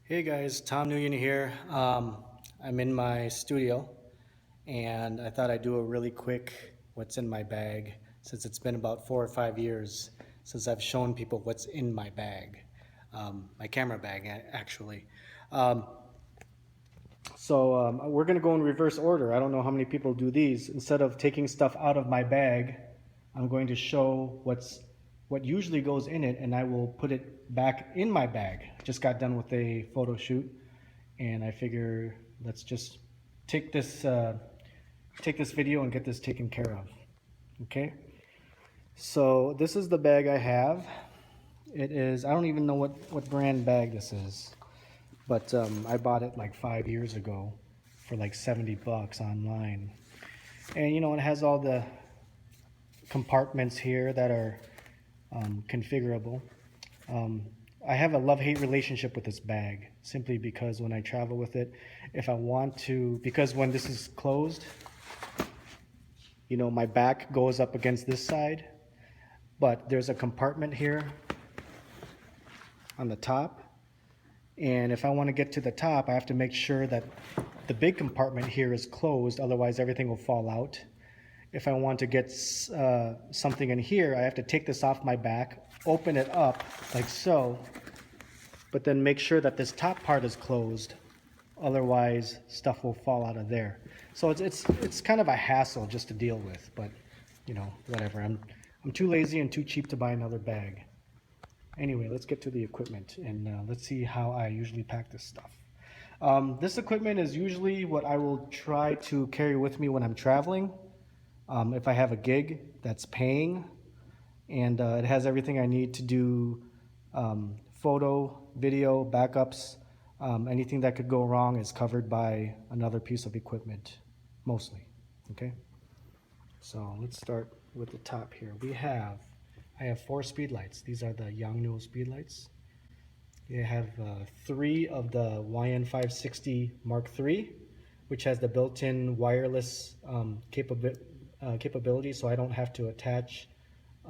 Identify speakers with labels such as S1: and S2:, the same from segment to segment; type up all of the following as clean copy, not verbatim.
S1: Hey guys, Tom Nguyen here. I'm in my studio and I thought I'd do a really quick what's in my bag since it's been about 4 or 5 years since I've shown people what's in my bag, my camera bag actually. Um, so we're gonna go in reverse order. I don't know how many people do these. Instead of taking stuff out of my bag, I'm going to show what usually goes in it, and I will put it back in my bag. Just got done with a photo shoot, and I figure let's just take this take this video and get this taken care of. Okay. So this is the bag I have. It is, I don't even know what brand bag this is, but I bought it like 5 years ago for like 70 bucks online. And you know, it has all the compartments here that are configurable. I have a love-hate relationship with this bag simply because when I travel with it, if I want to, because when this is closed, you know, my back goes up against this side, but there's a compartment here on the top. And if I want to get to the top, I have to make sure that the big compartment here is closed, otherwise everything will fall out. If I want to get something in here, I have to take this off my back, open it up like so, but then make sure that this top part is closed, otherwise stuff will fall out of there. So it's kind of a hassle just to deal with, but you know, whatever. I'm too lazy and too cheap to buy another bag. Anyway, let's get to the equipment and let's see how I usually pack this stuff. This equipment is usually what I will try to carry with me when I'm traveling. If I have a gig that's paying and it has everything I need to do photo, video, backups, anything that could go wrong is covered by another piece of equipment, mostly, okay? So let's start with the top here. I have 4 Speedlights. These are the Yangnuo Speedlights. I have 3 of the YN560 Mark III, which has the built-in wireless capability, so I don't have to attach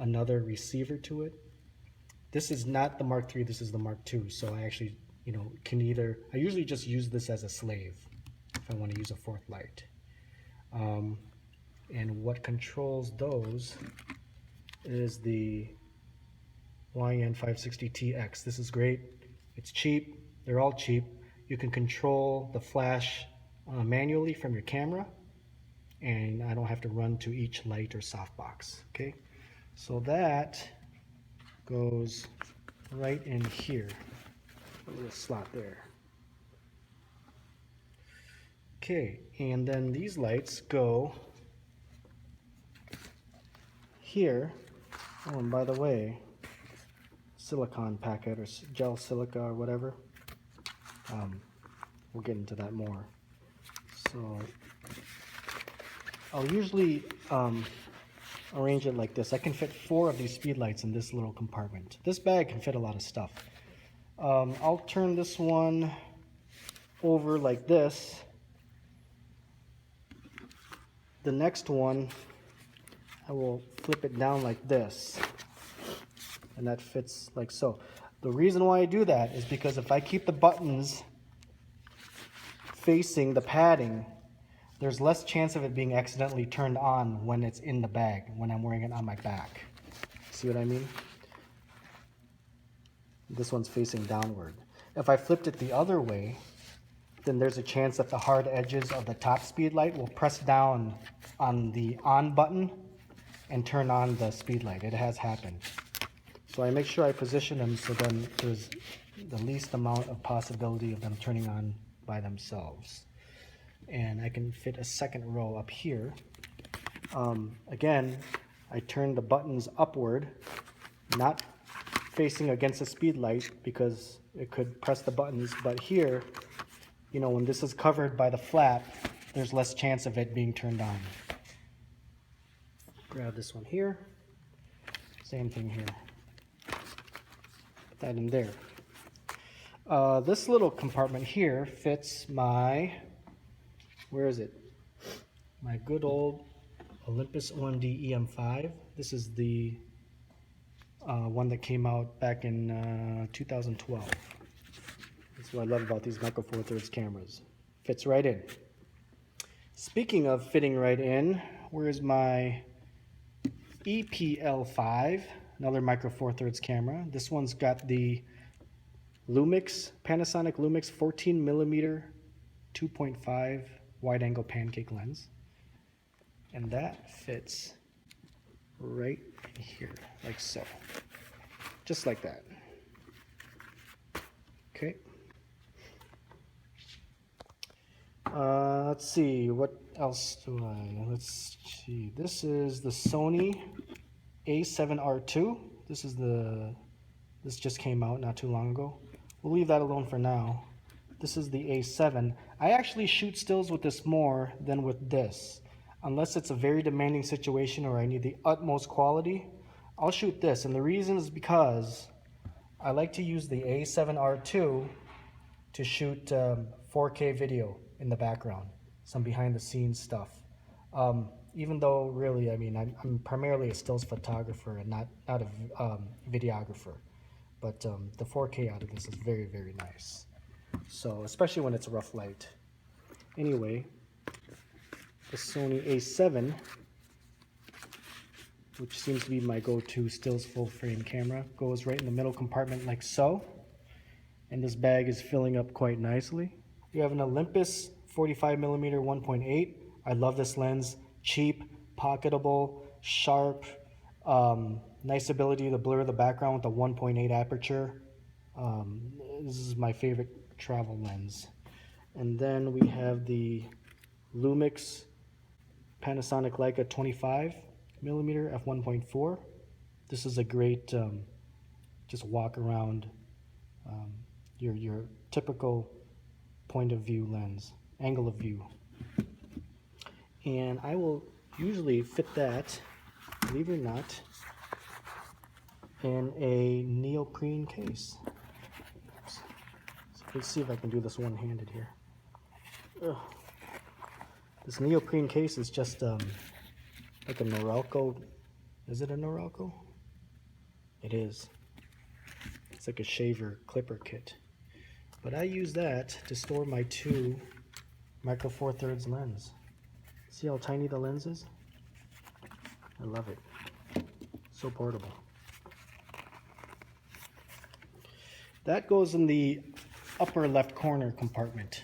S1: another receiver to it. This is not the Mark III, this is the Mark II, so I actually, you know, I usually just use this as a slave if I want to use a 4th light. And what controls those is the YN560TX. This is great. It's cheap. They're all cheap. You can control the flash manually from your camera, and I don't have to run to each light or softbox. Okay, so that goes right in here. A little slot there. Okay, and then these lights go here. Oh, and by the way, silicone packet or gel silica or whatever. We'll get into that more. So I'll usually arrange it like this. I can fit 4 of these Speedlights in this little compartment. This bag can fit a lot of stuff. I'll turn this one over like this. The next one, I will flip it down like this, and that fits like so. The reason why I do that is because if I keep the buttons facing the padding, there's less chance of it being accidentally turned on when it's in the bag, when I'm wearing it on my back. See what I mean? This one's facing downward. If I flipped it the other way, then there's a chance that the hard edges of the top Speedlight will press down on the on button and turn on the Speedlight. It has happened. So I make sure I position them so then there's the least amount of possibility of them turning on by themselves. And I can fit a second row up here. Again, I turn the buttons upward, not facing against the Speedlight because it could press the buttons, but here, you know, when this is covered by the flap, there's less chance of it being turned on. Grab this one here, same thing here. Put that in there. This little compartment here fits my, where is it? My good old Olympus OMD EM5. This is the one that came out back in 2012. That's what I love about these Micro Four Thirds cameras. Fits right in. Speaking of fitting right in, where's my EPL5, another Micro Four Thirds camera. This one's got the Lumix, Panasonic Lumix 14mm 2.5 wide angle pancake lens. And that fits right here, like so. Just like that. Okay. Let's see, what else do let's see. This is the Sony A7R2. This just came out not too long ago. We'll leave that alone for now. This is the A7. I actually shoot stills with this more than with this. Unless it's a very demanding situation or I need the utmost quality, I'll shoot this. And the reason is because I like to use the A7R2 to shoot 4K video in the background, some behind the scenes stuff. Even though really, I mean, I'm primarily a stills photographer and not a videographer. But the 4K out of this is very, very nice. So, especially when it's rough light. Anyway, the Sony A7, which seems to be my go-to stills full frame camera, goes right in the middle compartment like so. And this bag is filling up quite nicely. You have an Olympus 45mm 1.8. I love this lens. Cheap, pocketable, sharp, nice ability to blur the background with a 1.8 aperture. This is my favorite travel lens. And then we have the Lumix Panasonic Leica 25mm f1.4. This is a great just walk around your typical point of view lens, angle of view. And I will usually fit that, believe it or not, in a neoprene case. So let's see if I can do this one-handed here. Ugh. This neoprene case is just like a Norelco. Is it a Norelco? It is. It's like a shaver clipper kit. But I use that to store my two Micro Four Thirds lens. See how tiny the lens is? I love it. So portable. That goes in the upper left corner compartment.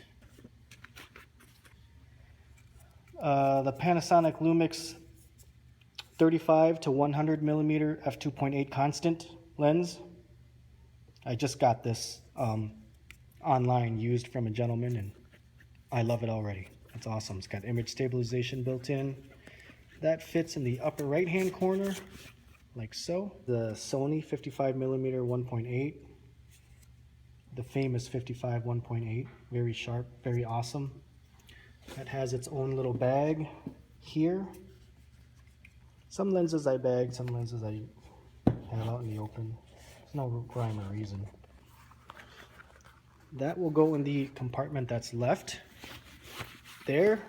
S1: The Panasonic Lumix 35 to 100mm f2.8 constant lens. I just got this online, used from a gentleman, and I love it already. It's awesome. It's got image stabilization built in. That fits in the upper right hand corner, like so. The Sony 55mm 1.8. The famous 55 1.8. Very sharp, very awesome. That has its own little bag here. Some lenses I bag, some lenses I have out in the open. There's no rhyme or reason. That will go in the compartment that's left there.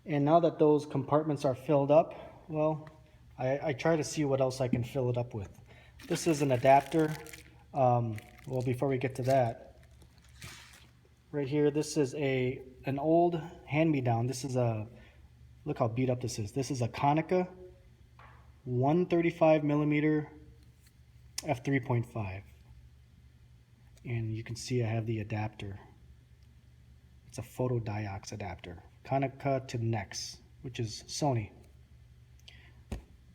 S1: And now that those compartments are filled up, well, I try to see what else I can fill it up with. This is an adapter. Well, before we get to that, right here, this is an old hand-me-down. This is a, look how beat up this is. This is a Konica 135mm f3.5. And you can see I have the adapter. It's a photodiox adapter. Konica to Nex, which is Sony.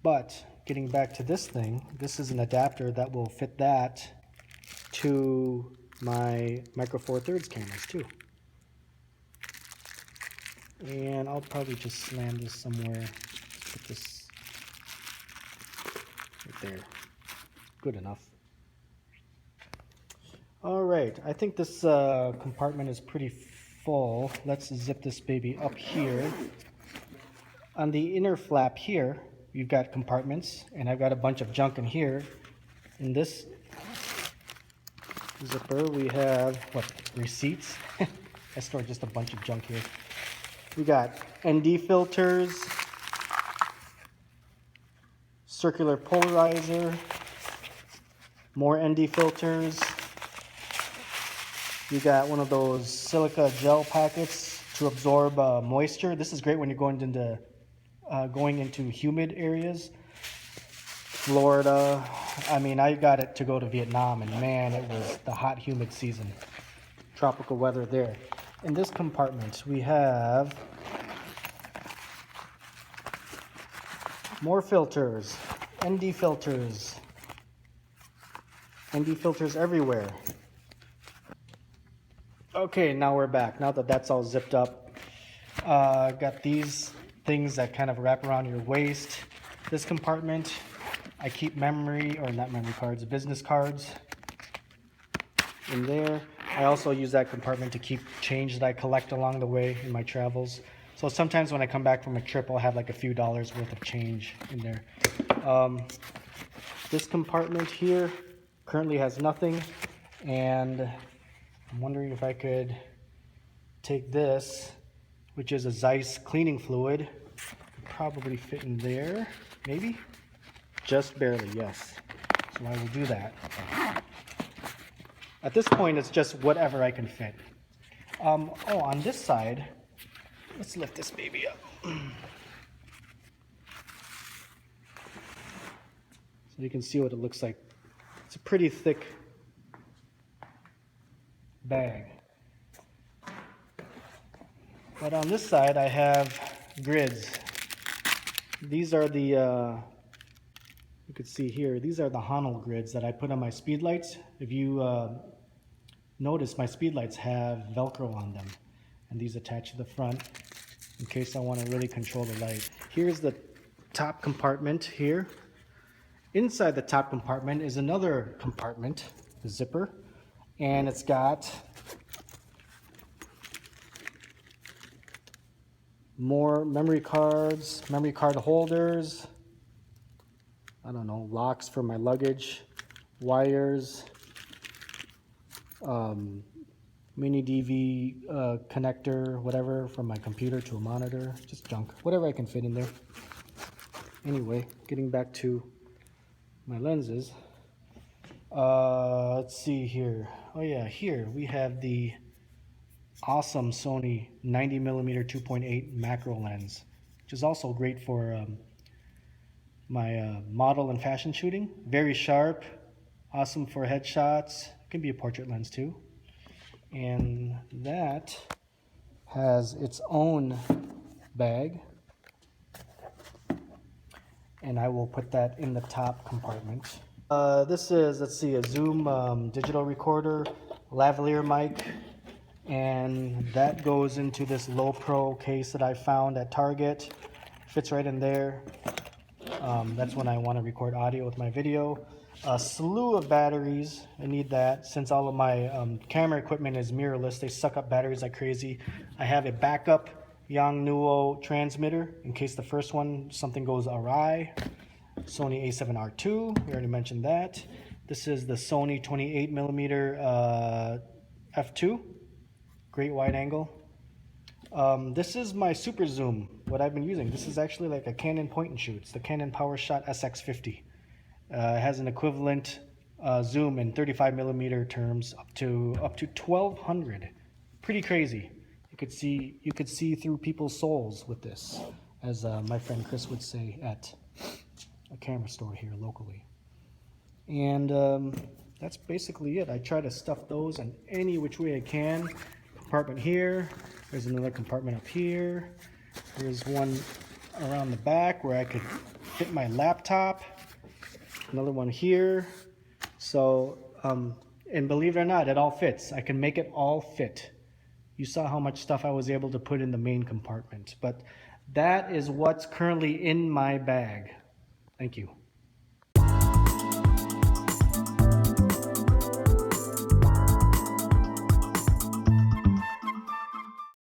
S1: But getting back to this thing, this is an adapter that will fit that to my Micro Four Thirds cameras too. And I'll probably just slam this somewhere. Put this right there. Good enough. All right, I think this compartment is pretty full. Let's zip this baby up here. On the inner flap here, you've got compartments, and I've got a bunch of junk in here. In this zipper, we have, what, receipts? I stored just a bunch of junk here. We got ND filters, circular polarizer, more ND filters, You got one of those silica gel packets to absorb moisture. This is great when you're going into humid areas. Florida. I mean, I got it to go to Vietnam, and man, it was the hot, humid season. Tropical weather there. In this compartment, we have more filters, ND filters. ND filters everywhere. Okay, now we're back. Now that that's all zipped up, got these things that kind of wrap around your waist. This compartment, I keep memory, or not memory cards, business cards in there. I also use that compartment to keep change that I collect along the way in my travels. So sometimes when I come back from a trip, I'll have like a few dollars worth of change in there. This compartment here currently has nothing, and I'm wondering if I could take this, which is a Zeiss cleaning fluid. Could probably fit in there, maybe? Just barely, yes. So I will do that. At this point, it's just whatever I can fit. Oh, on this side, let's lift this baby up. So you can see what it looks like. It's a pretty thick bag. But on this side, I have grids. These are the, you could see here, these are the Honel grids that I put on my Speedlights. If you notice, my Speedlights have Velcro on them, and these attach to the front in case I want to really control the light. Here's the top compartment here. Inside the top compartment is another compartment, the zipper, and it's got more memory cards, memory card holders, I don't know, locks for my luggage, wires, mini DV connector, whatever, from my computer to a monitor, just junk, whatever I can fit in there. Anyway, getting back to my lenses. Let's see here. Oh yeah, here we have the awesome Sony 90mm 2.8 macro lens, which is also great for my model and fashion shooting. Very sharp, awesome for headshots. It can be a portrait lens too. And that has its own bag, and I will put that in the top compartment. This is, let's see, a Zoom digital recorder, lavalier mic, and that goes into this low pro case that I found at Target. Fits right in there. That's when I want to record audio with my video. A slew of batteries, I need that since all of my camera equipment is mirrorless. They suck up batteries like crazy. I have a backup Yongnuo transmitter in case the first one, something goes awry. Sony a7R II, we already mentioned that. This is the Sony 28mm f2, great wide angle. This is my super zoom, what I've been using. This is actually like a Canon point and shoot. It's the Canon PowerShot SX50. It has an equivalent zoom in 35mm terms up to 1200. Pretty crazy. You could see through people's souls with this, as my friend Chris would say at a camera store here locally. And that's basically it. I try to stuff those in any which way I can. Compartment here. There's another compartment up here. There's one around the back where I could fit my laptop. Another one here. So, and believe it or not, it all fits. I can make it all fit. You saw how much stuff I was able to put in the main compartment. But that is what's currently in my bag. Thank you.